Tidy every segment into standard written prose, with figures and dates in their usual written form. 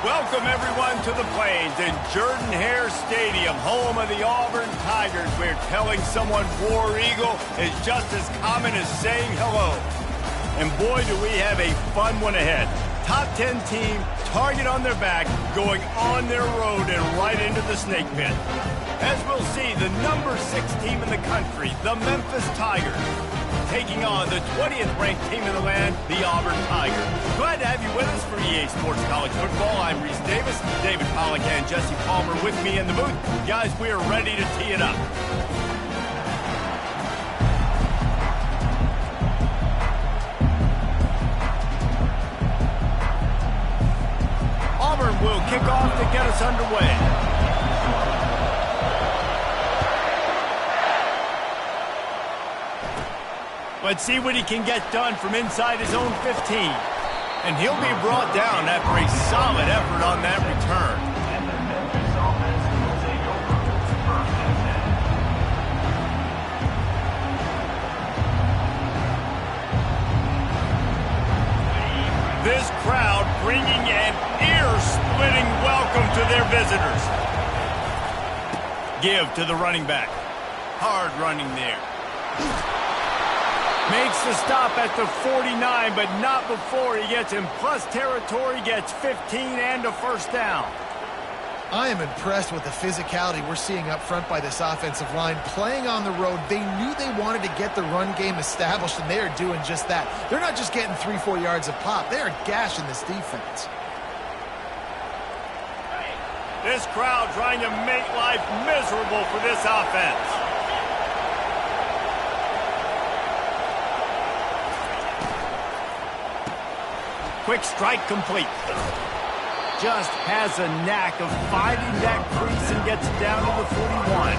Welcome, everyone, to the Plains in Jordan-Hare Stadium, home of the Auburn Tigers, where telling someone War Eagle is just as common as saying hello. And boy, do we have a fun one ahead. Top 10 team, target on their back, going on their road and right into the snake pit. As we'll see, the number 6 team in the country, the Memphis Tigers, taking on the 20th ranked team in the land, the Auburn Tigers. Glad to have you with us for EA Sports College Football. I'm Reese Davis, David Pollack and Jesse Palmer with me in the booth. Guys, we are ready to tee it up. Auburn will kick off to get us underway. Let's see what he can get done from inside his own 15. And he'll be brought down after a solid effort on that return. This crowd bringing an ear-splitting welcome to their visitors. Give to the running back. Hard running there. Makes the stop at the 49, but not before he gets in plus territory, gets 15 and a first down. I am impressed with the physicality we're seeing up front by this offensive line. Playing on the road, they knew they wanted to get the run game established, and they are doing just that. They're not just getting 3-4 yards of pop. They are gashing this defense. This crowd trying to make life miserable for this offense. Quick strike complete. Just has a knack of finding that crease and gets it down to the 41.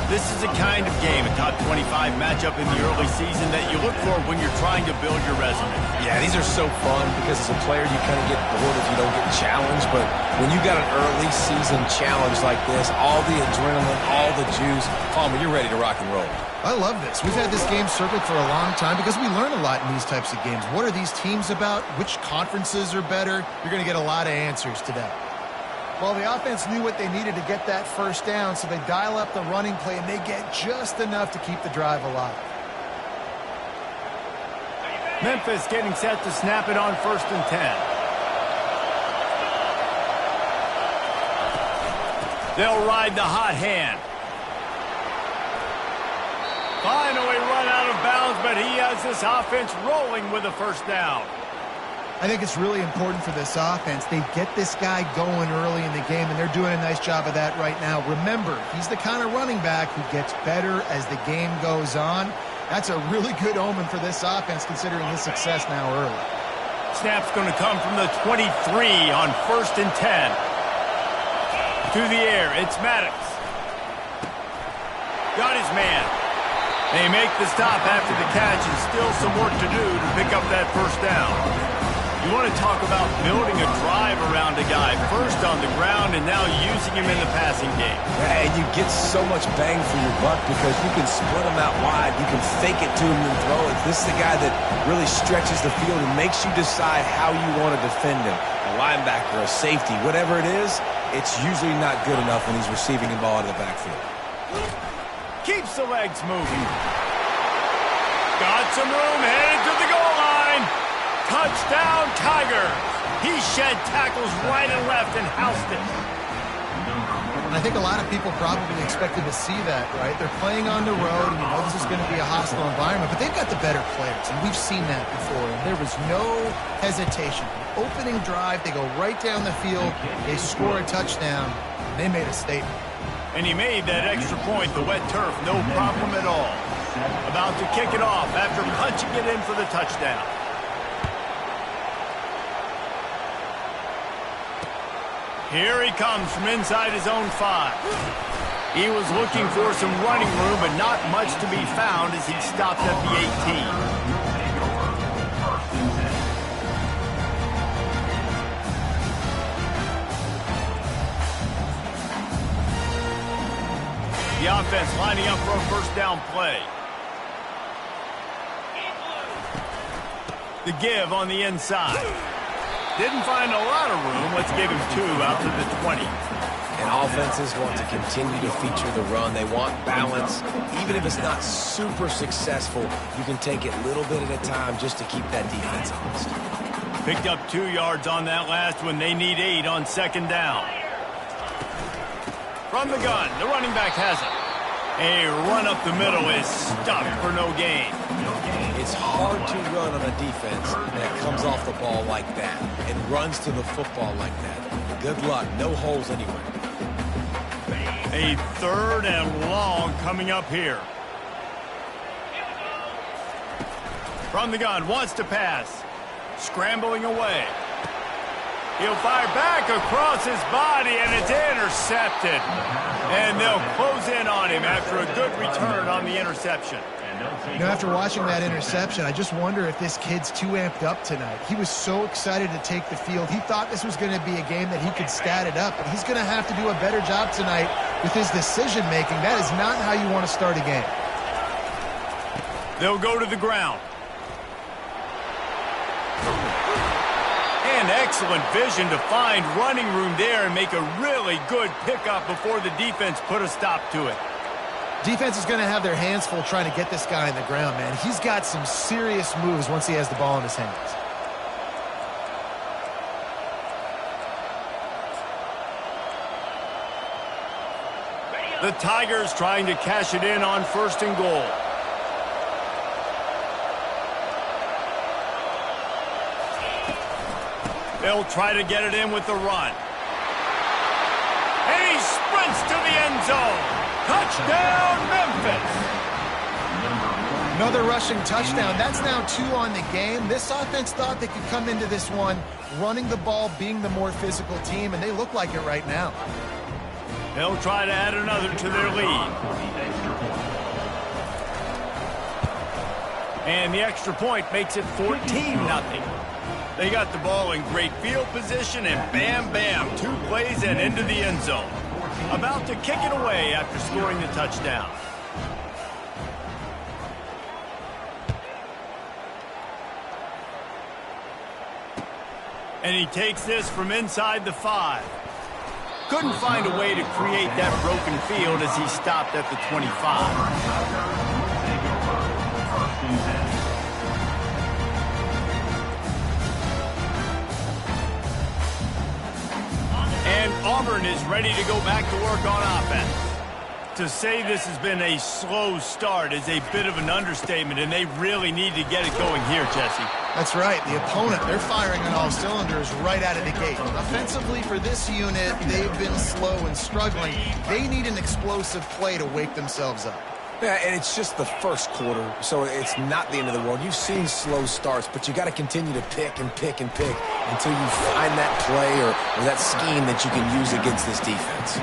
This is the kind of game, a top 25 matchup in the early season, that you look for when you're trying to build your resume. Yeah, these are so fun because as a player you kind of get bored if you don't get challenged, but when you got an early season challenge like this, all the adrenaline, all the juice, Palmer, you're ready to rock and roll. I love this. We've had this game circled for a long time because we learn a lot in these types of games. What are these teams about? Which conferences are better? You're going to get a lot of answers today. Well, the offense knew what they needed to get that first down, so they dial up the running play, and they get just enough to keep the drive alive. Memphis getting set to snap it on 1st and 10. They'll ride the hot hand. Finally run out of bounds, but he has this offense rolling with a first down. I think it's really important for this offense. They get this guy going early in the game, and they're doing a nice job of that right now. Remember, he's the kind of running back who gets better as the game goes on. That's a really good omen for this offense, considering his success now early. Snap's going to come from the 23 on 1st and 10. To the air, it's Maddox. Got his man. They make the stop after the catch, and still some work to do to pick up that first down. You want to talk about building a drive around a guy, first on the ground and now using him in the passing game. Yeah, and you get so much bang for your buck because you can split him out wide, you can fake it to him and throw it. This is the guy that really stretches the field and makes you decide how you want to defend him. A linebacker, a safety, whatever it is, it's usually not good enough when he's receiving the ball out of the backfield. Keeps the legs moving. Got some room, headed to the goal line. Touchdown, Tigers. He shed tackles right and left and housed it. And I think a lot of people probably expected to see that, right? They're playing on the road, and you know this is going to be a hostile environment, but they've got the better players, and we've seen that before. And there was no hesitation. Opening drive, they go right down the field, they score a touchdown, and they made a statement. And he made that extra point, the wet turf, no problem at all. About to kick it off after punching it in for the touchdown. Here he comes from inside his own 5. He was looking for some running room, but not much to be found as he stopped at the 18. The offense lining up for a first down play. The give on the inside. Didn't find a lot of room. Let's give him 2 out to the 20. And offenses want to continue to feature the run. They want balance. Even if it's not super successful, you can take it a little bit at a time just to keep that defense honest. Picked up 2 yards on that last one. They need 8 on 2nd down. From the gun, the running back has it. A run up the middle is stuck for no gain. It's hard to run on a defense that comes off the ball like that and runs to the football like that. Good luck. No holes anywhere. A 3rd and long coming up here. From the gun, wants to pass. Scrambling away. He'll fire back across his body, and it's intercepted. And they'll close in on him after a good return on the interception. You know, after watching that interception, I just wonder if this kid's too amped up tonight. He was so excited to take the field. He thought this was going to be a game that he could stat it up, but he's going to have to do a better job tonight with his decision-making. That is not how you want to start a game. They'll go to the ground. And excellent vision to find running room there and make a really good pickup before the defense put a stop to it. Defense is going to have their hands full trying to get this guy on the ground, man. He's got some serious moves once he has the ball in his hands. The Tigers trying to cash it in on 1st and goal. They'll try to get it in with the run. And he sprints to the end zone. Touchdown, Memphis. Another rushing touchdown. That's now 2 on the game. This offense thought they could come into this one running the ball, being the more physical team, and they look like it right now. They'll try to add another to their lead. And the extra point makes it 14-0. They got the ball in great field position, and bam, bam, 2 plays and into the end zone. About to kick it away after scoring the touchdown. And he takes this from inside the 5. Couldn't find a way to create that broken field as he stopped at the 25. And Auburn is ready to go back to work on offense. To say this has been a slow start is a bit of an understatement, and they really need to get it going here, Jesse. That's right. The opponent, they're firing on all cylinders right out of the gate. Offensively, for this unit, they've been slow and struggling. They need an explosive play to wake themselves up. Yeah, and it's just the first quarter, so it's not the end of the world. You've seen slow starts, but you got to continue to pick and pick and pick until you find that play or that scheme that you can use against this defense.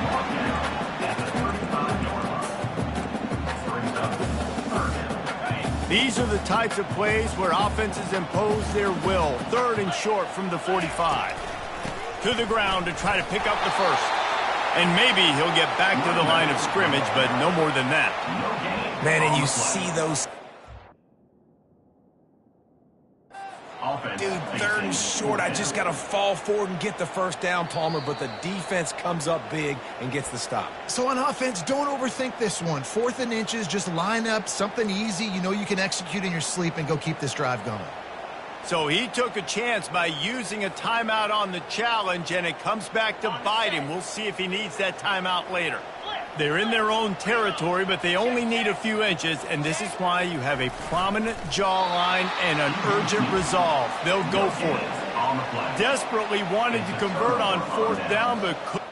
These are the types of plays where offenses impose their will. 3rd and short from the 45. To the ground to try to pick up the first. And maybe he'll get back to the line of scrimmage, but no more than that. Man, and you see those... Dude, 3rd and short. I just got to fall forward and get the first down, Palmer, but the defense comes up big and gets the stop. So on offense, don't overthink this one. 4th and inches, just line up something easy you know you can execute in your sleep and go keep this drive going. So he took a chance by using a timeout on the challenge, and it comes back to bite him. We'll see if he needs that timeout later. They're in their own territory, but they only need a few inches, and this is why you have a prominent jawline and an urgent resolve. They'll go for it. Desperately wanted to convert on 4th down, but couldn't.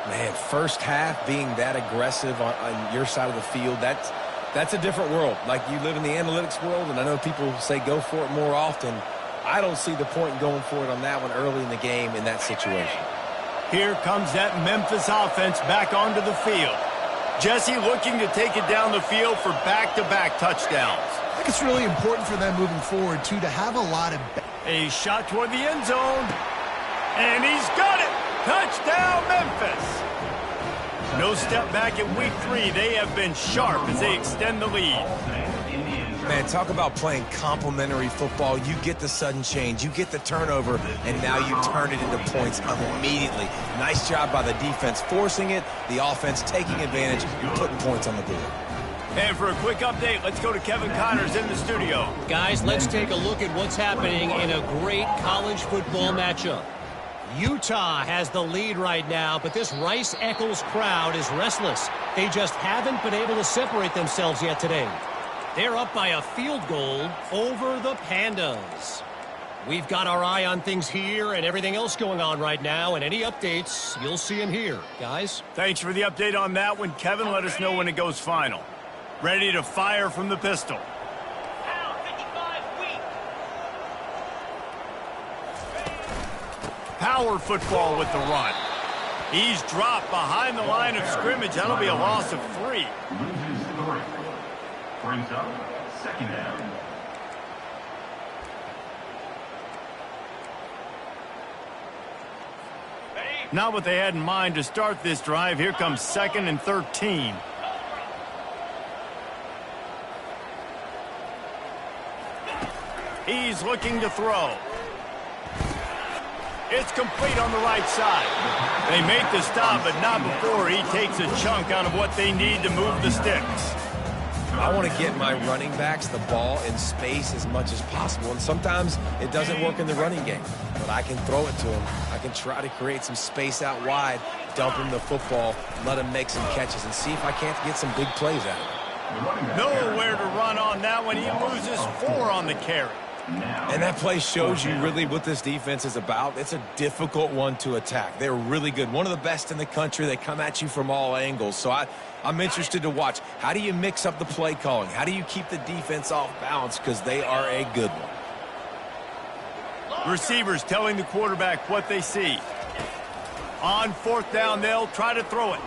Man, first half being that aggressive on your side of the field, that's a different world. Like, you live in the analytics world, and I know people say go for it more often. I don't see the point in going for it on that one early in the game in that situation. Here comes that Memphis offense back onto the field. Jesse looking to take it down the field for back-to-back touchdowns. I think it's really important for them moving forward, too, to have a lot of... A shot toward the end zone. And he's got it! Touchdown, Memphis! No step back in week 3. They have been sharp as they extend the lead. Man, talk about playing complementary football. You get the sudden change, you get the turnover, and now you turn it into points immediately. Nice job by the defense forcing it, the offense taking advantage and putting points on the board. And for a quick update, let's go to Kevin Connors in the studio. Guys, let's take a look at what's happening in a great college football matchup. Utah has the lead right now, but this Rice-Eccles crowd is restless. They just haven't been able to separate themselves yet today. They're up by a field goal over the Pandas. We've got our eye on things here and everything else going on right now, and any updates, you'll see them here. Guys? Thanks for the update on that one, Kevin. Let us know when it goes final. Ready to fire from the pistol. Power football with the run. He's dropped behind the line of scrimmage. That'll be a loss of 3. Brings up second down. Not what they had in mind to start this drive. Here comes 2nd and 13. He's looking to throw. It's complete on the right side. They make the stop, but not before he takes a chunk out of what they need to move the sticks. I want to get my running backs the ball in space as much as possible, and sometimes it doesn't work in the running game, but I can throw it to him. I can try to create some space out wide, dump him the football, let him make some catches, and see if I can't get some big plays out of him. Nowhere to run on that one. He loses 4 on the carry. And that play shows you really what this defense is about. It's a difficult one to attack. They're really good. One of the best in the country. They come at you from all angles. So I'm interested to watch. How do you mix up the play calling? How do you keep the defense off balance? Because they are a good one. Receivers telling the quarterback what they see. On 4th down, they'll try to throw it.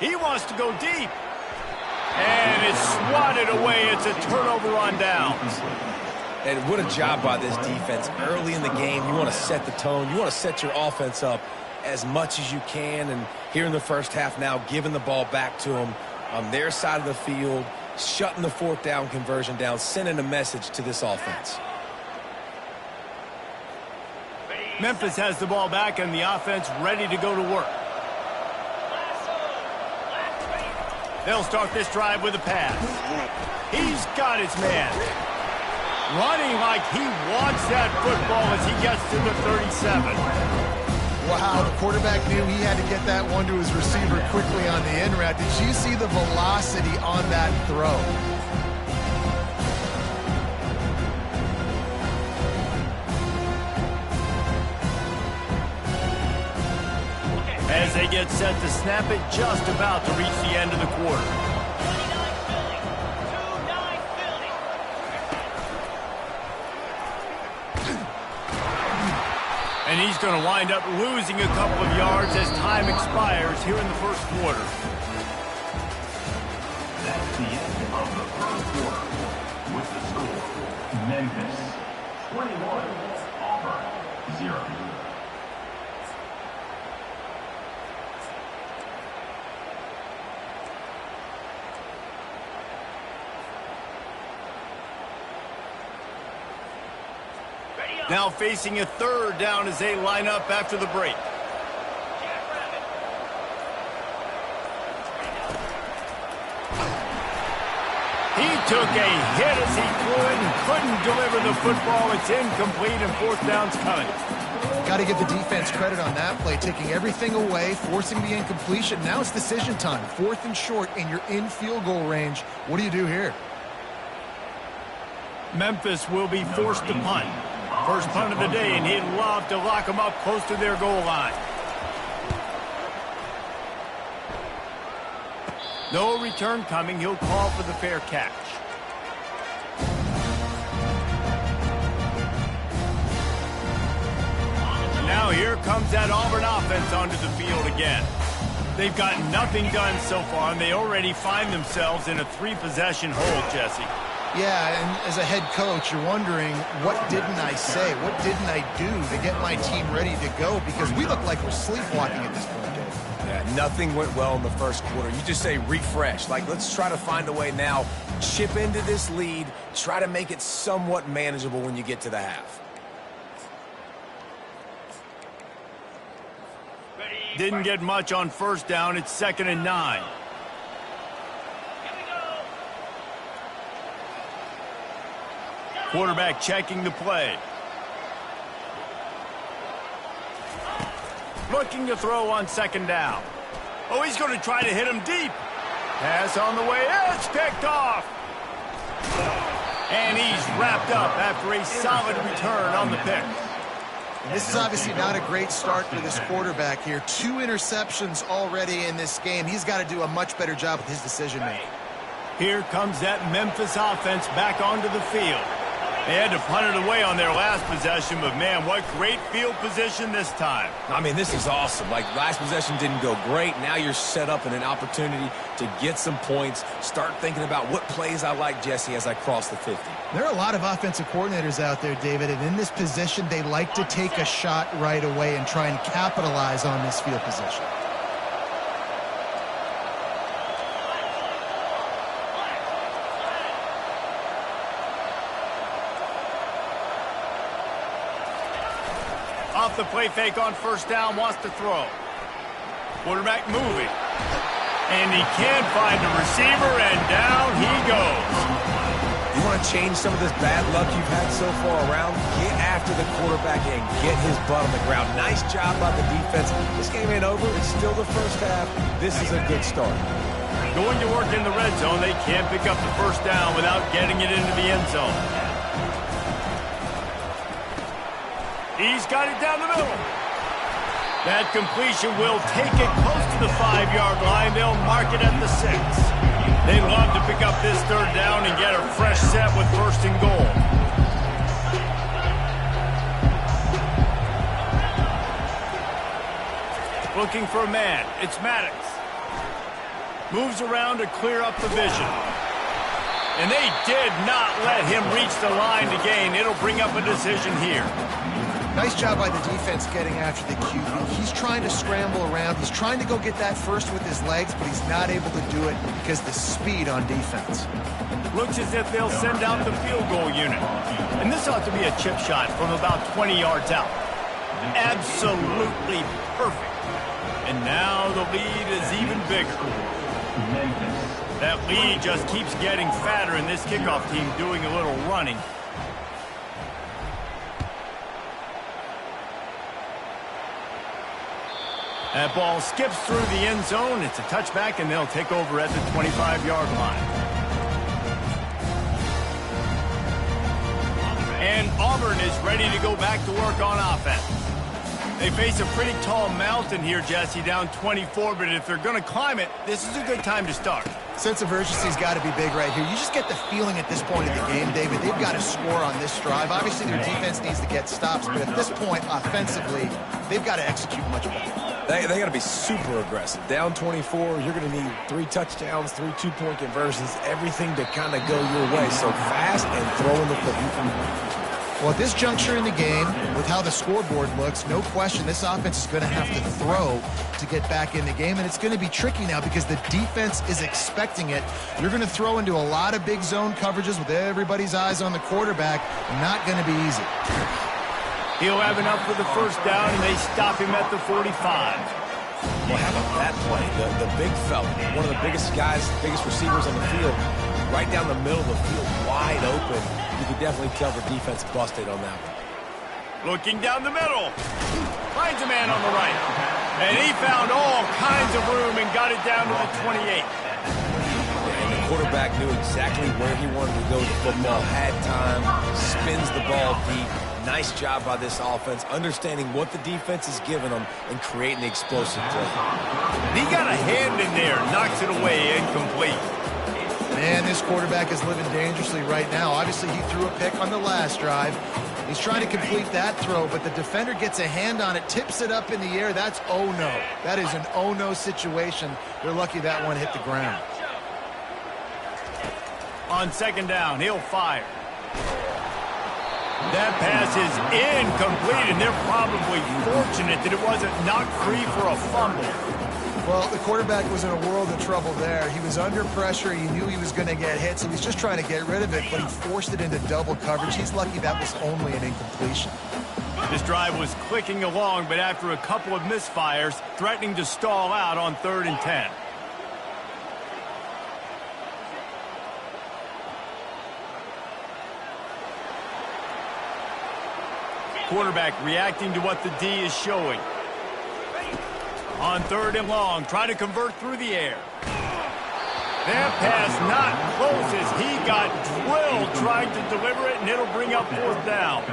He wants to go deep. And it's swatted away. It's a turnover on downs. And what a job by this defense. Early in the game, you want to set the tone. You want to set your offense up as much as you can. And here in the first half now, giving the ball back to them on their side of the field, shutting the 4th down conversion down, sending a message to this offense. Memphis has the ball back and the offense ready to go to work. They'll start this drive with a pass. He's got his man. Running like he wants that football as he gets to the 37. Wow, the quarterback knew he had to get that one to his receiver quickly on the in route. Did you see the velocity on that throw? As they get set to snap it, just about to reach the end of the quarter. And he's going to wind up losing a couple of yards as time expires here in the first quarter. That's the end of the first quarter. With the score, Memphis 21, Auburn 0. Now facing a 3rd down as they line up after the break. He took a hit as he threw it and couldn't deliver the football. It's incomplete and 4th down's coming. Got to give the defense credit on that play, taking everything away, forcing the incompletion. Now it's decision time. 4th and short, and you're in field goal range. What do you do here? Memphis will be forced to punt. First punt of the day, and he'd love to lock them up close to their goal line. No return coming. He'll call for the fair catch. Now here comes that Auburn offense onto the field again. They've gotten nothing done so far, and they already find themselves in a 3-possession hole, Jesse. Yeah, and as a head coach, you're wondering, what didn't I say? What didn't I do to get my team ready to go? Because we look like we're sleepwalking at this point, Dave. Yeah, Nothing went well in the first quarter. You just say refresh. Like, let's try to find a way now, chip into this lead, try to make it somewhat manageable when you get to the half. Didn't get much on first down. It's 2nd and 9. Quarterback checking the play. Looking to throw on 2nd down. Oh, he's going to try to hit him deep. Pass on the way. It's picked off. And he's wrapped up after a solid return on the pick. And this is obviously not a great start for this quarterback here. 2 interceptions already in this game. He's got to do a much better job with his decision-making. Here comes that Memphis offense back onto the field. They had to punt it away on their last possession, but, man, what great field position this time. I mean, this is awesome. Like, last possession didn't go great. Now you're set up in an opportunity to get some points. Start thinking about what plays I like, Jesse, as I cross the 50. There are a lot of offensive coordinators out there, David, and in this position, they like to take a shot right away and try and capitalize on this field position. Off the play fake on first down, wants to throw. Quarterback moving. And he can't find a receiver, and down he goes. You want to change some of this bad luck you've had so far around? Get after the quarterback and get his butt on the ground. Nice job by the defense. This game ain't over. It's still the first half. This is a good start. Going to work in the red zone. They can't pick up the first down without getting it into the end zone. He's got it down the middle. That completion will take it close to the 5-yard line. They'll mark it at the 6. They love to pick up this 3rd down and get a fresh set with 1st and goal. Looking for a man. It's Maddox. Moves around to clear up the vision. And they did not let him reach the line to gain. It'll bring up a decision here. Nice job by the defense getting after the QB. He's trying to scramble around. He's trying to go get that first with his legs, but he's not able to do it because of the speed on defense. Looks as if they'll send out the field goal unit. And this ought to be a chip shot from about 20 yards out. Absolutely perfect. And now the lead is even bigger. That lead just keeps getting fatter, and this kickoff team doing a little running. That ball skips through the end zone. It's a touchback, and they'll take over at the 25-yard line. And Auburn is ready to go back to work on offense. They face a pretty tall mountain here, Jesse, down 24, but if they're going to climb it, this is a good time to start. Sense of urgency's got to be big right here. You just get the feeling at this point of the game, David, they've got to score on this drive. Obviously, their defense needs to get stops, but at this point, offensively, they've got to execute much better. They got to be super aggressive. Down 24, you're going to need 3 touchdowns, 3 2-point conversions, everything to kind of go your way. So fast and throwing the football. Well, at this juncture in the game, with how the scoreboard looks, no question this offense is going to have to throw to get back in the game, and it's going to be tricky now because the defense is expecting it. You're going to throw into a lot of big zone coverages with everybody's eyes on the quarterback. Not going to be easy. He'll have enough for the first down, and they stop him at the 45. Well, how about that play? The big fella, one of the biggest guys, biggest receivers on the field, right down the middle of the field, wide open. You can definitely tell the defense busted on that one. Looking down the middle. Finds a man on the right. And he found all kinds of room and got it down to the 28. And the quarterback knew exactly where he wanted to go with the football, had time, spins the ball deep. Nice job by this offense, understanding what the defense is giving them and creating the explosive play. He got a hand in there, knocks it away, incomplete. Man, this quarterback is living dangerously right now. Obviously, he threw a pick on the last drive. He's trying to complete that throw, but the defender gets a hand on it, tips it up in the air. That's oh-no. That is an oh-no situation. They're lucky that one hit the ground. On 2nd down, he'll fire. That pass is incomplete, and they're probably fortunate that it wasn't knocked free for a fumble. Well, the quarterback was in a world of trouble there. He was under pressure. He knew he was going to get hit, so he was just trying to get rid of it, but he forced it into double coverage. He's lucky that was only an incompletion. This drive was clicking along, but after a couple of misfires, threatening to stall out on 3rd and 10. Quarterback reacting to what the D is showing. On 3rd and long, trying to convert through the air. That pass not close as he got drilled trying to deliver it, and it'll bring up 4th down.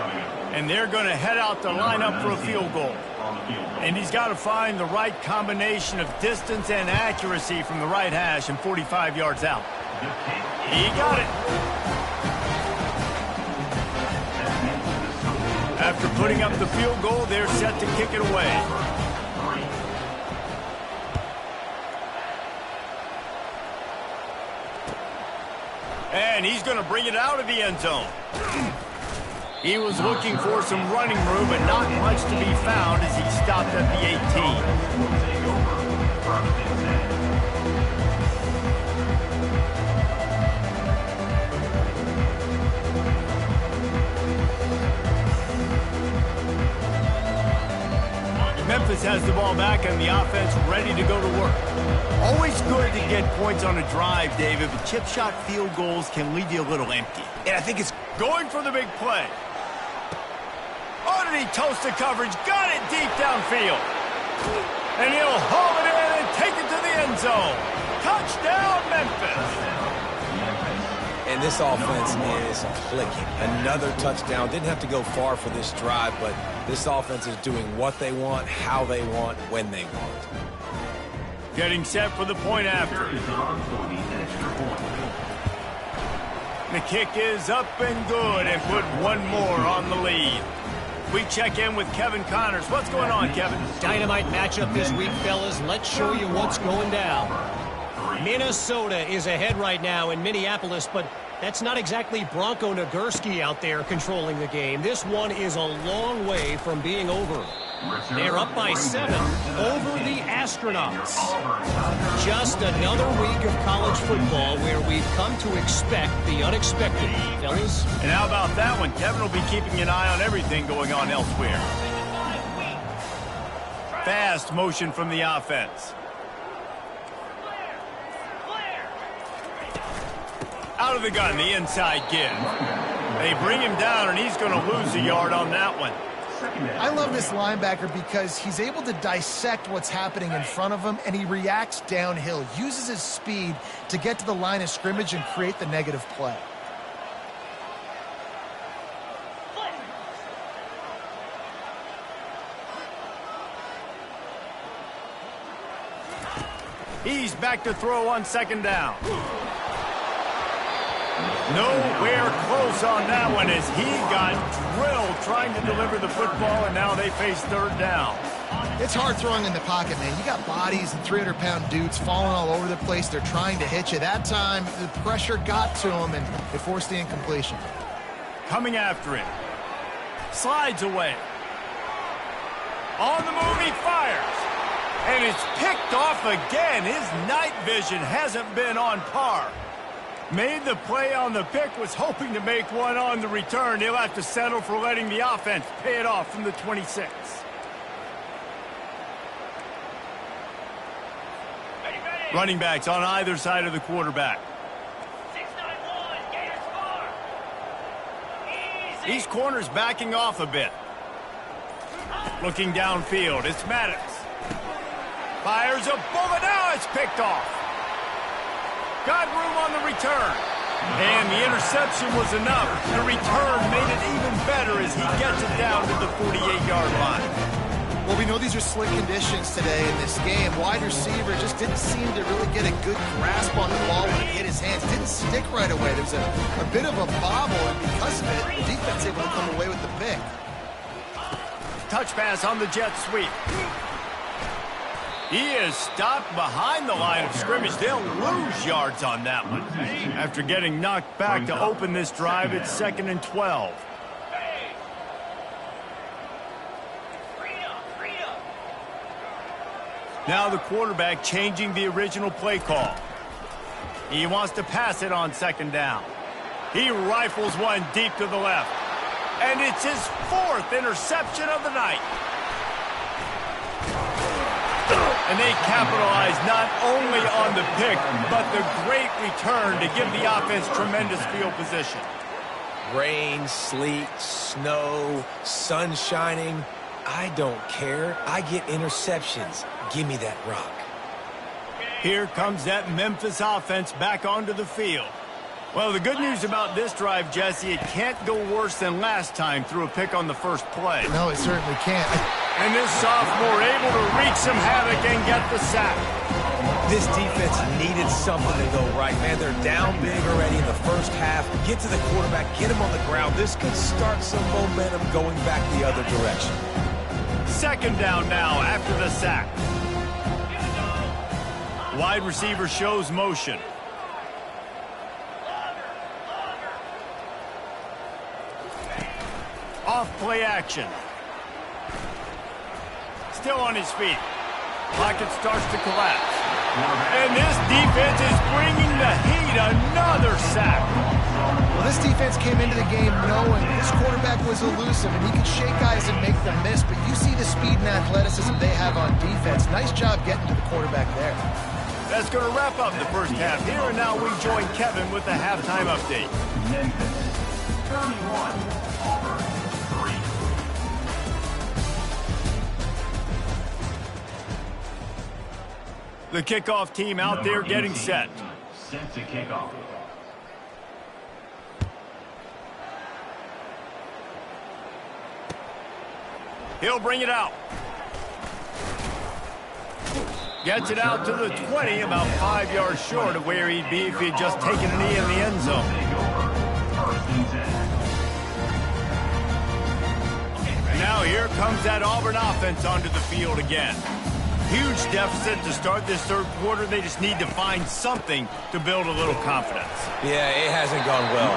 And they're going to head out to line up for a field goal. And he's got to find the right combination of distance and accuracy from the right hash and 45 yards out. He got it. After putting up the field goal, they're set to kick it away. And he's going to bring it out of the end zone. He was looking for some running room, but not much to be found as he stopped at the 18. Memphis has the ball back and the offense ready to go to work. Always good to get points on a drive, David, but chip shot field goals can leave you a little empty. And I think it's going for the big play. Underneath toasted coverage, got it deep downfield. And he'll haul it in and take it to the end zone. Touchdown, Memphis. And this offense is clicking. Another touchdown. Didn't have to go far for this drive, but this offense is doing what they want, how they want, when they want. Getting set for the point after. The kick is up and good and put one more on the lead. We check in with Kevin Connors. What's going on, Kevin? Dynamite matchup this week, fellas. Let's show you what's going down. Minnesota is ahead right now in Minneapolis, but that's not exactly Bronco Nagurski out there controlling the game. This one is a long way from being over. They're up by 7 over the Astronauts. Just another week of college football where we've come to expect the unexpected, fellas. And how about that one? Kevin will be keeping an eye on everything going on elsewhere. Fast motion from the offense. Out of the gun, the inside give. They bring him down, and he's going to lose a yard on that one. I love this linebacker because he's able to dissect what's happening in front of him, and he reacts downhill, uses his speed to get to the line of scrimmage and create the negative play. He's back to throw on 2nd down. Nowhere close on that one as he got drilled trying to deliver the football, and now they face 3rd down. It's hard throwing in the pocket, man. You got bodies and 300-pound dudes falling all over the place. They're trying to hit you. That time, the pressure got to him, and it forced the incompletion. Coming after him. Slides away. On the move, he fires. And it's picked off again. His night vision hasn't been on par. Made the play on the pick, was hoping to make one on the return. He'll have to settle for letting the offense pay it off from the 26. Running backs on either side of the quarterback. 6-9-1, Gators score. These corners backing off a bit. Looking downfield, it's Maddox. Fires a bullet, now it's picked off. Got room on the return. And the interception was enough. The return made it even better as he gets it down to the 48-yard line. Well, we know these are slick conditions today in this game. Wide receiver just didn't seem to really get a good grasp on the ball when it hit his hands. Didn't stick right away. There was a bit of a bobble, and because of it, the defense able to come away with the pick. Touch pass on the jet sweep. He is stopped behind the line of scrimmage. They'll lose yards on that one. After getting knocked back to open this drive, it's 2nd and 12. Now the quarterback changing the original play call. He wants to pass it on second down. He rifles one deep to the left. And it's his 4th interception of the night. And they capitalize not only on the pick, but the great return to give the offense tremendous field position. Rain, sleet, snow, sun shining. I don't care. I get interceptions. Give me that rock. Here comes that Memphis offense back onto the field. Well, the good news about this drive, Jesse, it can't go worse than last time through a pick on the first play. No, it certainly can't. And this sophomore able to wreak some havoc and get the sack. This defense needed something to go right, man. They're down big already in the first half. Get to the quarterback, get him on the ground. This could start some momentum going back the other direction. Second down now after the sack. Wide receiver shows motion. Off play action. Still on his feet. Pocket starts to collapse. And this defense is bringing the heat. Another sack. Well, this defense came into the game knowing this quarterback was elusive and he could shake guys and make them miss, but you see the speed and athleticism they have on defense. Nice job getting to the quarterback there. That's going to wrap up the first half here, and now we join Kevin with the halftime update. Memphis 31, Auburn 3. The kickoff team out there getting set. Set to kickoff. He'll bring it out. Gets it out to the 20, about 5 yards short of where he'd be if he'd just taken a knee in the end zone. Now here comes that Auburn offense onto the field again. Huge deficit to start this third quarter. They just need to find something to build a little confidence. Yeah, it hasn't gone well.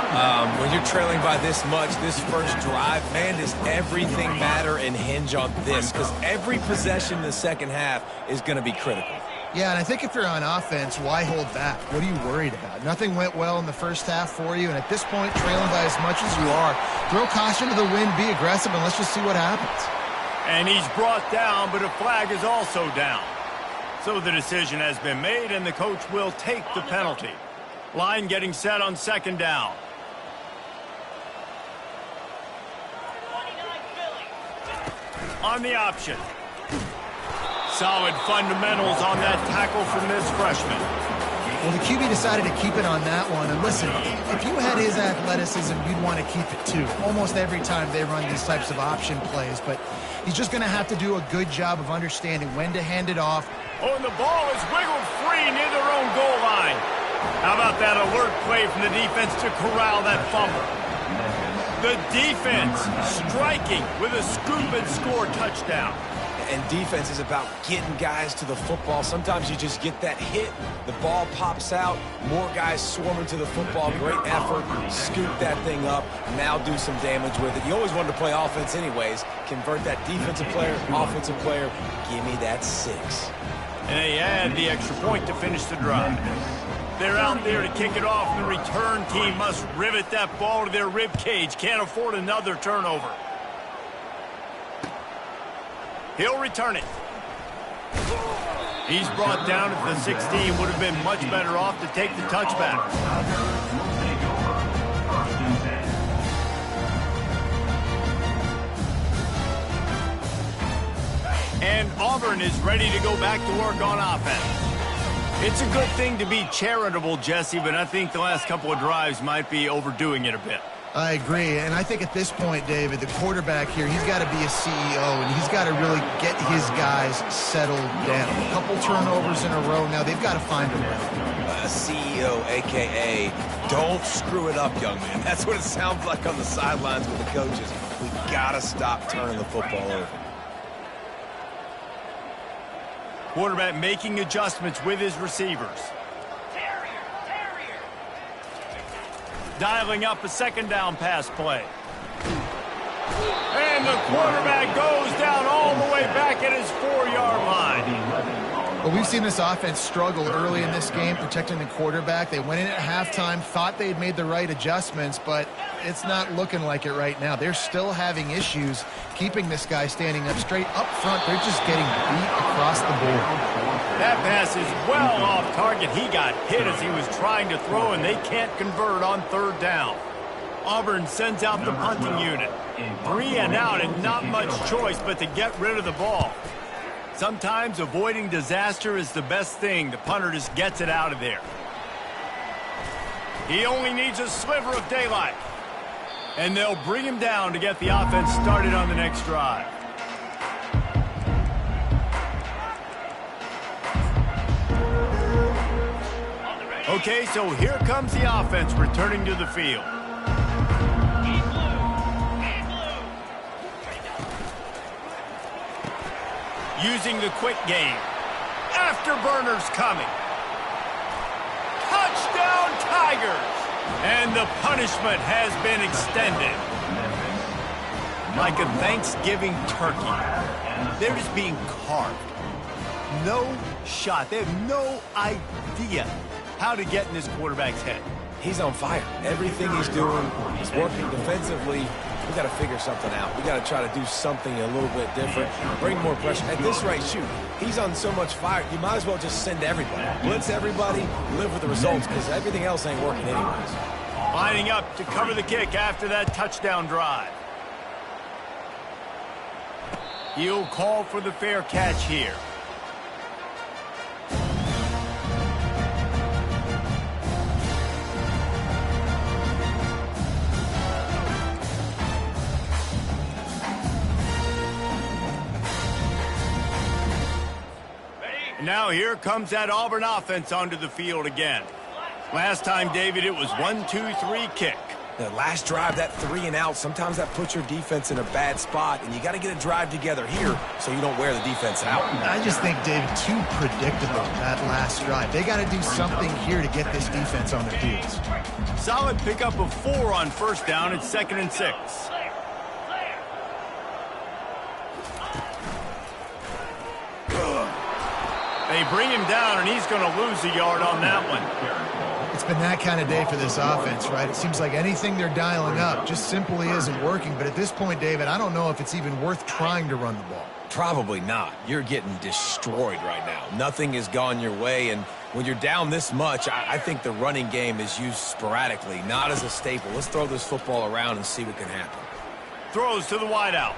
When you're trailing by this much, this first drive, man, does everything matter and hinge on this? Because every possession in the second half is going to be critical. Yeah, and I think if you're on offense, why hold back? What are you worried about? Nothing went well in the first half for you, and at this point, trailing by as much as you are, throw caution to the wind, be aggressive, and let's just see what happens. And he's brought down, but a flag is also down. So the decision has been made, and the coach will take the penalty. Line getting set on second down. On the option. Solid fundamentals on that tackle from this freshman. Well, the QB decided to keep it on that one. And listen, if you had his athleticism, you'd want to keep it too. Almost every time they run these types of option plays. But he's just going to have to do a good job of understanding when to hand it off. Oh, and the ball is wiggled free near their own goal line. How about that alert play from the defense to corral that fumble? The defense striking with a scoop and score touchdown. And defense is about getting guys to the football. Sometimes you just get that hit, the ball pops out, more guys swarming to the football. Great effort, scoop that thing up, now do some damage with it. You always wanted to play offense anyways. Convert that defensive player, offensive player. Give me that 6. And they add the extra point to finish the drive. They're out there to kick it off. The return team must rivet that ball to their rib cage. Can't afford another turnover. He'll return it. He's brought down at the 16. Would have been much better off to take the touchback. And Auburn is ready to go back to work on offense. It's a good thing to be charitable, Jesse, but I think the last couple of drives might be overdoing it a bit. I agree, and I think at this point, David, the quarterback here, he's got to be a CEO, and he's got to really get his guys settled down. A couple turnovers in a row now. They've got to find a way. CEO, a.k.a. don't screw it up, young man. That's what it sounds like on the sidelines with the coaches. We got to stop turning the football over. Quarterback making adjustments with his receivers. Dialing up a second down pass play. And the quarterback goes down all the way back at his 4-yard line. Well, we've seen this offense struggle early in this game protecting the quarterback. They went in at halftime, thought they had made the right adjustments, but it's not looking like it right now. They're still having issues keeping this guy standing up straight. Up front, they're just getting beat across the board. That pass is well off target. He got hit as he was trying to throw, and they can't convert on third down. Auburn sends out the punting unit. 3 and out, and not much choice but to get rid of the ball. Sometimes avoiding disaster is the best thing. The punter just gets it out of there. He only needs a sliver of daylight. And they'll bring him down to get the offense started on the next drive. Okay, so here comes the offense returning to the field. Using the quick game. Afterburners coming. Touchdown Tigers! And the punishment has been extended. Like a Thanksgiving turkey. They're just being carved. No shot. They have no idea how to get in this quarterback's head. He's on fire. Everything he's doing, he's working defensively. We got to figure something out. We got to try to do something a little bit different, bring more pressure. At this rate, shoot, he's on so much fire, you might as well just send everybody. Blitz everybody, live with the results, because everything else ain't working anyways. Lining up to cover the kick after that touchdown drive. He'll call for the fair catch here. Now here comes that Auburn offense onto the field again. Last time, David, it was 1-2-3 kick. The last drive, that 3 and out, sometimes that puts your defense in a bad spot, and you got to get a drive together here so you don't wear the defense out. I just think, David, too predictable, that last drive. They got to do something here to get this defense on their heels. Solid pickup of 4 on first down. It's 2nd and 6. They bring him down, and he's going to lose a yard on that one. It's been that kind of day for this offense, right? It seems like anything they're dialing up just simply isn't working. But at this point, David, I don't know if it's even worth trying to run the ball. Probably not. You're getting destroyed right now. Nothing has gone your way, and when you're down this much, I think the running game is used sporadically, not as a staple. Let's throw this football around and see what can happen. Throws to the wideout.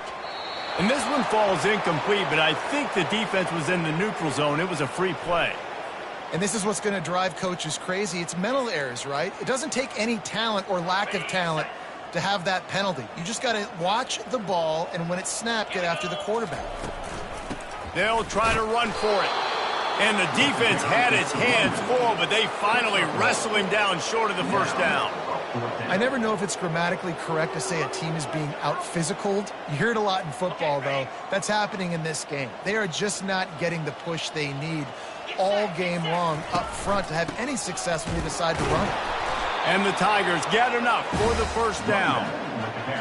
And this one falls incomplete, but I think the defense was in the neutral zone. It was a free play. And this is what's going to drive coaches crazy. It's mental errors, right? It doesn't take any talent or lack of talent to have that penalty. You just got to watch the ball, and when it's snapped, get after the quarterback. They'll try to run for it. And the defense had its hands full, but they finally wrestle him down short of the first down. I never know if it's grammatically correct to say a team is being out-physicaled. You hear it a lot in football, though. That's happening in this game. They are just not getting the push they need all game long up front to have any success when they decide to run it. And the Tigers get enough for the first down.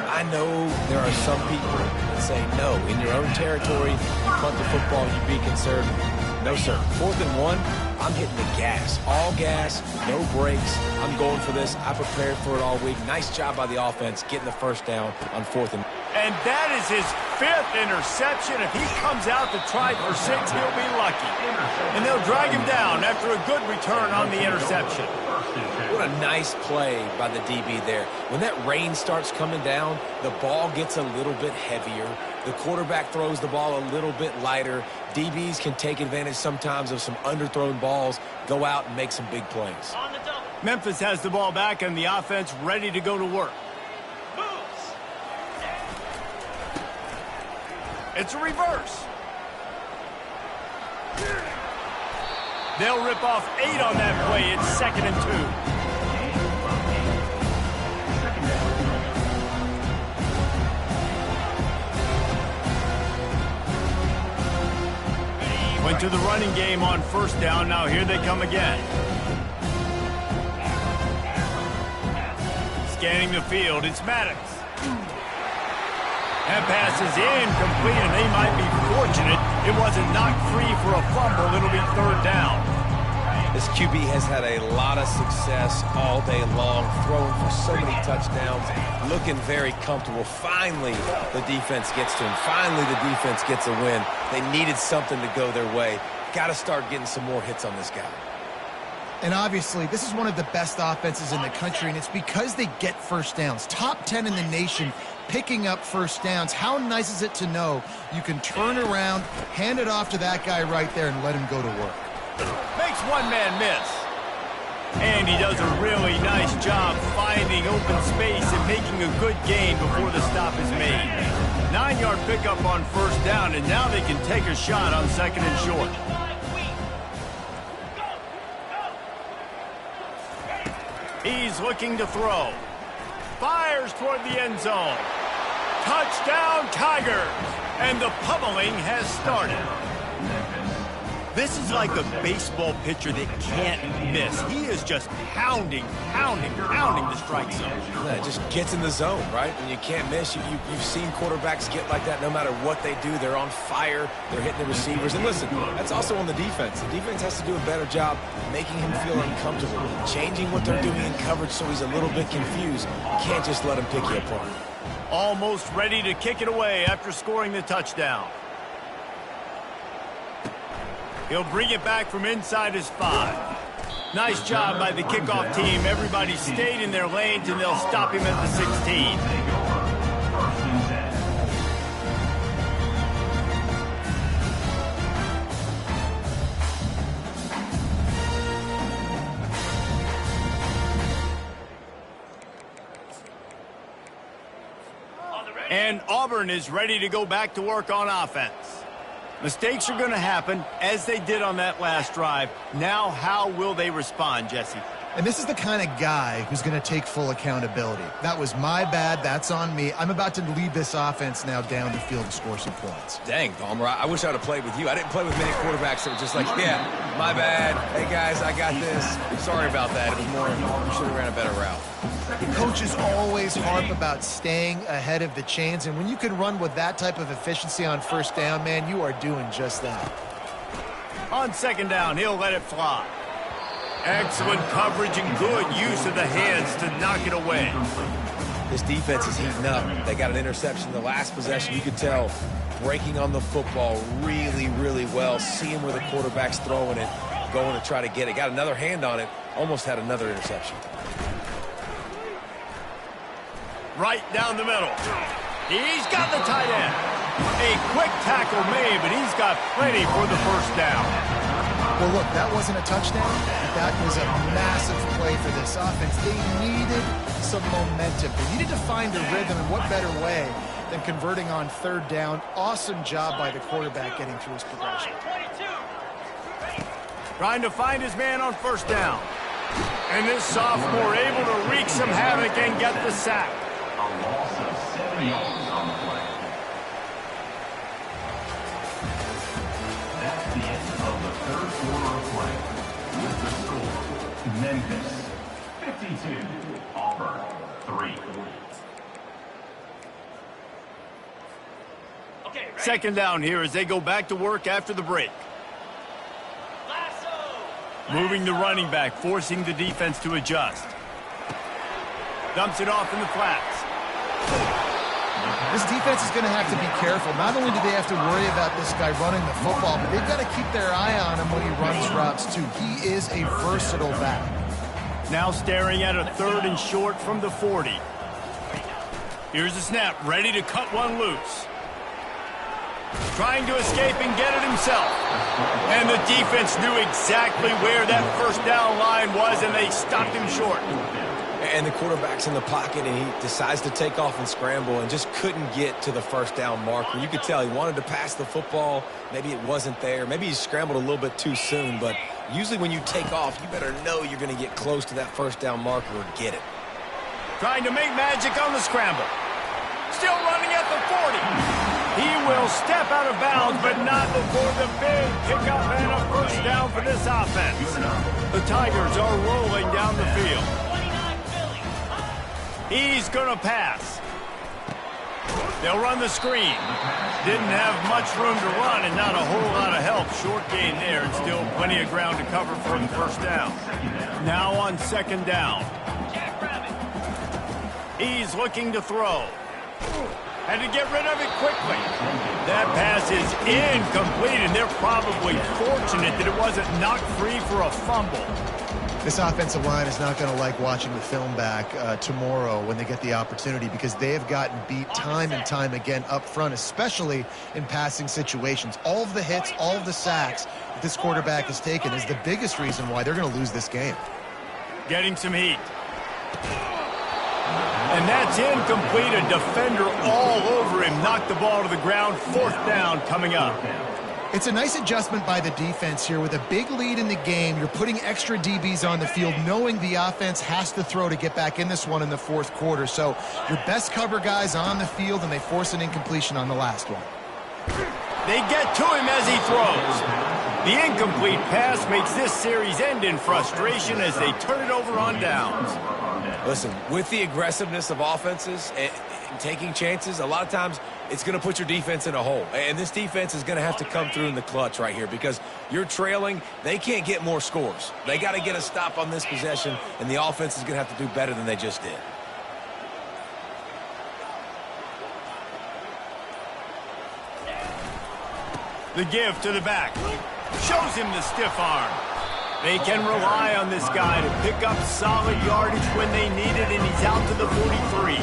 I know there are some people that say, no, in your own territory, you punt the football, you be concerned. No, sir. 4th and 1, I'm hitting the gas. All gas, no brakes. I'm going for this. I prepared for it all week. Nice job by the offense getting the first down on 4th and 1. And that is his 5th interception. If he comes out to try for 6, he'll be lucky. And they'll drag him down after a good return on the interception. What a nice play by the DB there. When that rain starts coming down, the ball gets a little bit heavier. The quarterback throws the ball a little bit lighter. DBs can take advantage sometimes of some underthrown balls, go out and make some big plays. Memphis has the ball back and the offense ready to go to work. It's a reverse. They'll rip off 8 on that play. It's 2nd and 2. Went to the running game on first down. Now here they come again. Scanning the field. It's Maddox. That pass is incomplete, and they might be fortunate it wasn't knocked free for a fumble. It'll be third down. This QB has had a lot of success all day long, throwing for so many touchdowns, looking very comfortable. Finally, the defense gets to him. Finally, the defense gets a win. They needed something to go their way. Got to start getting some more hits on this guy. And obviously, this is one of the best offenses in the country, and it's because they get first downs. Top 10 in the nation picking up first downs. How nice is it to know you can turn around, hand it off to that guy right there, and let him go to work. Makes one man miss. And he does a really nice job finding open space and making a good gain before the stop is made. 9-yard pickup on first down, and now they can take a shot on second and short. He's looking to throw. Fires toward the end zone. Touchdown, Tigers! And the pummeling has started. This is like a baseball pitcher that can't miss. He is just pounding the strike zone. Yeah, it just gets in the zone, right? When you can't miss, you've seen quarterbacks get like that no matter what they do. They're on fire. They're hitting the receivers. And listen, that's also on the defense. The defense has to do a better job making him feel uncomfortable, changing what they're doing in coverage so he's a little bit confused. You can't just let him pick you apart. Almost ready to kick it away after scoring the touchdown. He'll bring it back from inside his 5. Nice job by the kickoff team. Everybody stayed in their lanes, and they'll stop him at the 16. And Auburn is ready to go back to work on offense. Mistakes are going to happen, as they did on that last drive. Now, how will they respond, Jesse? And this is the kind of guy who's going to take full accountability. That was my bad. That's on me. I'm about to lead this offense now down the field and score some points. Dang, Palmer, I wish I would have played with you. I didn't play with many quarterbacks that were just like, yeah, my bad. Hey, guys, I got this. Sorry about that. It was more, you should have ran a better route. Coaches always harp about staying ahead of the chains, and when you can run with that type of efficiency on first down, man, you are doing just that. On second down, he'll let it fly. Excellent coverage and good use of the hands to knock it away. This defense is heating up. They got an interception the last possession. You could tell breaking on the football really, really well. Seeing where the quarterback's throwing it, going to try to get it. Got another hand on it. Almost had another interception. Right down the middle. He's got the tight end. A quick tackle made, but he's got plenty for the first down. Well, look, that wasn't a touchdown. That was a massive play for this offense. They needed some momentum. They needed to find a rhythm, and what better way than converting on third down. Awesome job by the quarterback getting through his progression. Trying to find his man on first down. And this sophomore able to wreak some havoc and get the sack. A loss of 7 yards on the play. That's the end of the third quarter of play. With the score, Memphis 52, Auburn 3. Okay, ready? Second down here as they go back to work after the break. Moving the running back, forcing the defense to adjust. Dumps it off in the flats. This defense is going to have to be careful. Not only do they have to worry about this guy running the football, but they've got to keep their eye on him when he runs routes too. He is a versatile back. Now staring at a third and short from the 40. Here's the snap, ready to cut one loose. Trying to escape and get it himself. And the defense knew exactly where that first down line was, and they stopped him short. And the quarterback's in the pocket, and he decides to take off and scramble and just couldn't get to the first down marker. You could tell he wanted to pass the football. Maybe it wasn't there. Maybe he scrambled a little bit too soon. But usually when you take off, you better know you're going to get close to that first down marker or get it. Trying to make magic on the scramble. Still running at the 40. He will step out of bounds, but not before the big pickup and a first down for this offense. The Tigers are rolling down the field. He's going to pass. They'll run the screen. Didn't have much room to run and not a whole lot of help. Short gain there and still plenty of ground to cover for the first down. Now on second down. He's looking to throw. Had to get rid of it quickly. That pass is incomplete, and they're probably fortunate that it wasn't knocked free for a fumble. This offensive line is not going to like watching the film back tomorrow when they get the opportunity, because they have gotten beat time and time again up front, especially in passing situations. All of the hits, all of the sacks that this quarterback has taken is the biggest reason why they're going to lose this game. Getting some heat. And that's incomplete. A defender all over him. Knocked the ball to the ground. Fourth down coming up. It's a nice adjustment by the defense here. With a big lead in the game, you're putting extra DBs on the field, knowing the offense has to throw to get back in this one in the fourth quarter. So your best cover guys on the field, and they force an incompletion on the last one. They get to him as he throws. The incomplete pass makes this series end in frustration as they turn it over on downs. Listen, with the aggressiveness of offenses and taking chances, a lot of times it's going to put your defense in a hole. And this defense is going to have to come through in the clutch right here, because you're trailing. They can't get more scores. They got to get a stop on this possession, and the offense is going to have to do better than they just did. The give to the back. Shows him the stiff arm. They can rely on this guy to pick up solid yardage when they need it, and he's out to the 43.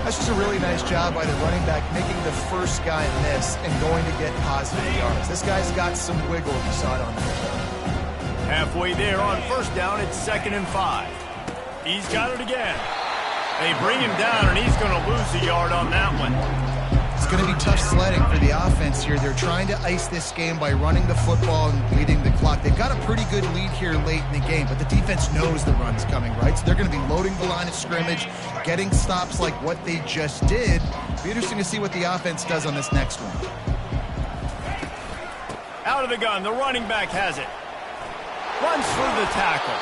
That's just a really nice job by the running back, making the first guy miss and going to get positive yards. This guy's got some wiggle. You saw it on that play. Halfway there on first down, it's 2nd and 5. He's got it again. They bring him down, and he's going to lose a yard on that one. It's going to be tough sledding for the offense here. They're trying to ice this game by running the football and bleeding the clock. They've got a pretty good lead here late in the game, but the defense knows the run's coming, right? So they're going to be loading the line of scrimmage, getting stops like what they just did. Be interesting to see what the offense does on this next one. Out of the gun, the running back has it. Runs through the tackle.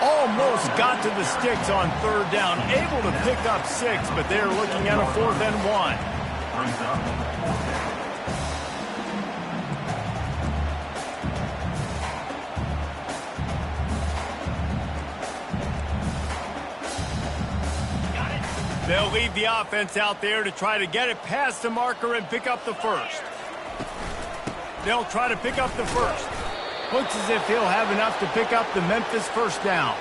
Almost got to the sticks on third down. Able to pick up 6, but they're looking at a 4th and 1. They'll leave the offense out there to try to get it past the marker and pick up the first. They'll try to pick up the first. Looks as if he'll have enough to pick up the Memphis first down.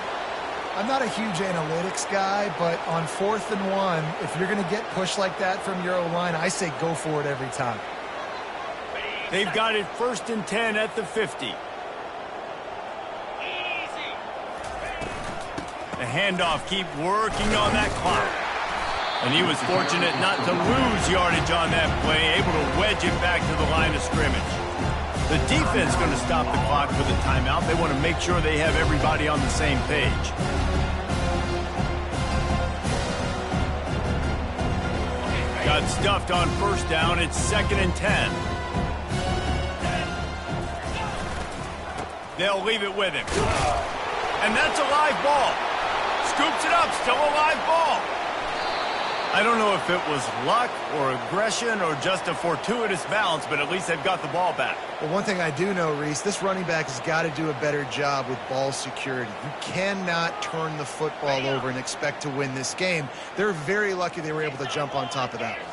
I'm not a huge analytics guy, but on 4th and 1, if you're going to get pushed like that from your O-line, I say go for it every time. They've got it 1st and 10 at the 50. The handoff, keep working on that clock. And he was fortunate not to lose yardage on that play, able to wedge it back to the line of scrimmage. The defense going to stop the clock for the timeout. They want to make sure they have everybody on the same page. Got stuffed on first down. It's 2nd and 10. They'll leave it with him. And that's a live ball. Scoops it up. Still a live ball. I don't know if it was luck or aggression or just a fortuitous bounce, but at least they've got the ball back. Well, one thing I do know, Reese, this running back has got to do a better job with ball security. You cannot turn the football over and expect to win this game. They're very lucky they were able to jump on top of that one.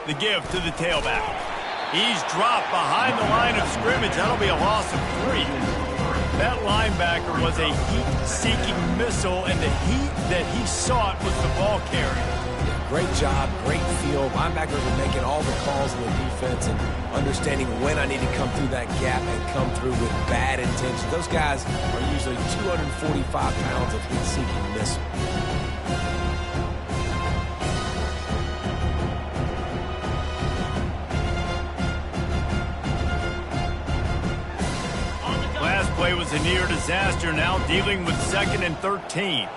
The give to the tailback. He's dropped behind the line of scrimmage. That'll be a loss of 3. That linebacker was a heat-seeking missile, and the heat that he sought was the ball carrier. Yeah, great job, great feel. Linebackers are making all the calls in the defense and understanding when I need to come through that gap and come through with bad intentions. Those guys are usually 245 pounds of heat-seeking missile. Play was a near disaster, now dealing with 2nd and 13.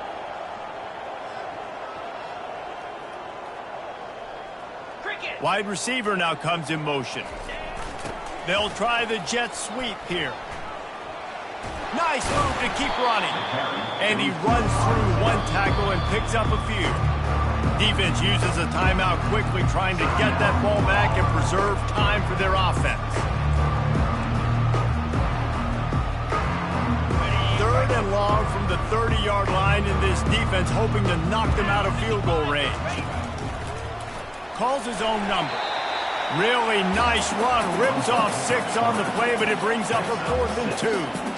Wide receiver now comes in motion. They'll try the jet sweep here. Nice move to keep running. And he runs through one tackle and picks up a few. Defense uses a timeout quickly, trying to get that ball back and preserve time for their offense. 3rd and long from the 30-yard line, in this defense hoping to knock them out of field goal range. Calls his own number. Really nice run. Rips off 6 on the play, but it brings up a 4th and 2.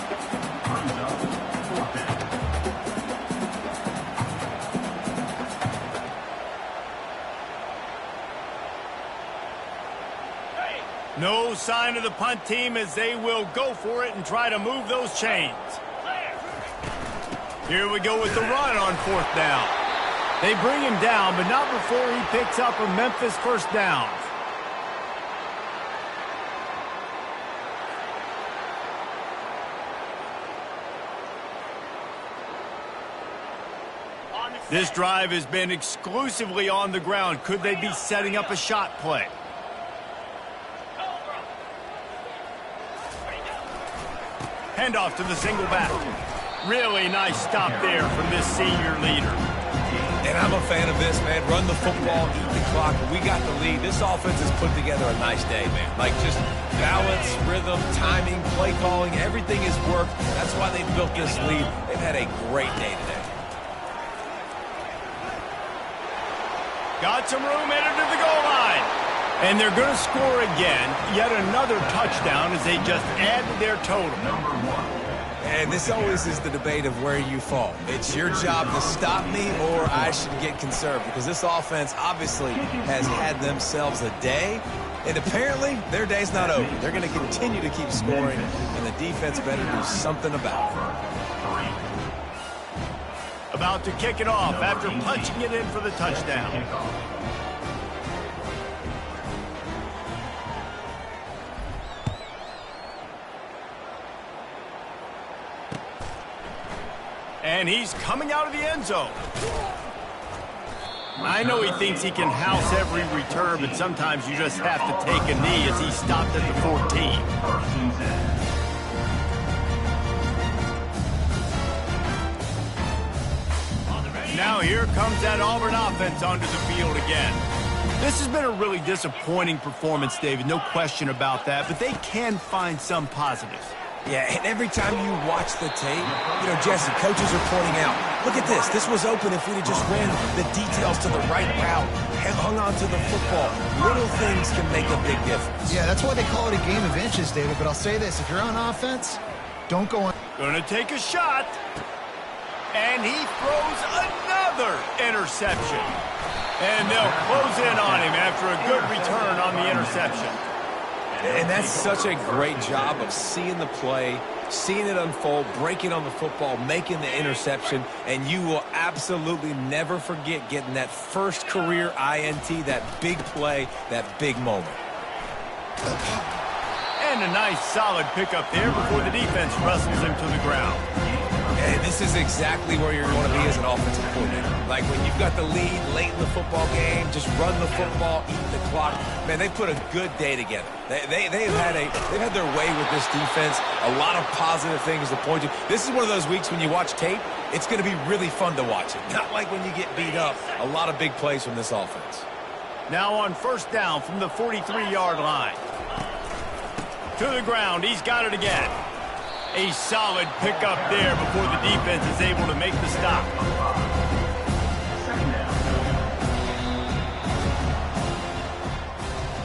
No sign of the punt team as they will go for it and try to move those chains. Here we go with the run on 4th down. They bring him down, but not before he picks up a Memphis first down. This drive has been exclusively on the ground. Could they be setting up a shot play? Handoff to the single back. Really nice stop there from this senior leader. And I'm a fan of this, man. Run the football, eat the clock. We got the lead. This offense has put together a nice day, man. Like just balance, rhythm, timing, play calling, everything has worked. That's why they built this lead. They've had a great day today. Got some room headed to the goal line. And they're going to score again. Yet another touchdown as they just add to their total. And this always is the debate of where you fall. It's your job to stop me or I should get conserved, because this offense obviously has had themselves a day, and apparently their day's not over. They're going to continue to keep scoring, and the defense better do something about it. About to kick it off after punching it in for the touchdown. And he's coming out of the end zone. I know he thinks he can house every return, but sometimes you just have to take a knee as he stopped at the 14. Now here comes that Auburn offense onto the field again. This has been a really disappointing performance, David, no question about that, but they can find some positives. Yeah, and every time you watch the tape, you know, Jesse, coaches are pointing out, look at this. This was open if we'd have just ran the details to the right route, hung on to the football. Little things can make a big difference. Yeah, that's why they call it a game of inches, David. But I'll say this, if you're on offense, don't go on. Gonna take a shot. And he throws another interception. And they'll close in on him after a good return on the interception. And that's such a great job of seeing the play, seeing it unfold, breaking on the football, making the interception, and you will absolutely never forget getting that first career INT, that big play, that big moment. And a nice solid pickup there before the defense wrestles him to the ground. And this is exactly where you're going to be as an offensive coordinator. Like when you've got the lead late in the football game, just run the football, eat the clock. Man, they've put a good day together. They've had their way with this defense. A lot of positive things to point to. This is one of those weeks when you watch tape, it's going to be really fun to watch it. Not like when you get beat up. A lot of big plays from this offense. Now on first down from the 43-yard line. To the ground, he's got it again. A solid pickup there before the defense is able to make the stop.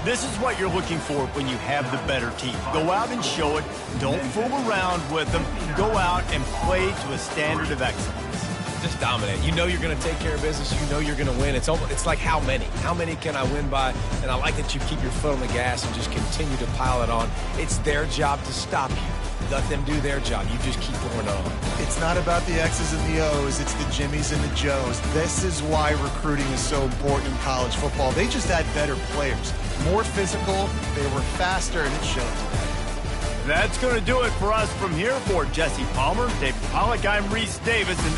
This is what you're looking for when you have the better team. Go out and show it. Don't fool around with them. Go out and play to a standard of excellence. Just dominate. You know you're going to take care of business. You know you're going to win. It's like how many? How many can I win by? And I like that you keep your foot on the gas and just continue to pile it on. It's their job to stop you. Let them do their job. You just keep going on. It's not about the X's and the O's. It's the Jimmies and the Joes. This is why recruiting is so important in college football. They just had better players. More physical. They were faster, and it shows. That's going to do it for us from here. For Jesse Palmer, David Pollack, I'm Reese Davis, and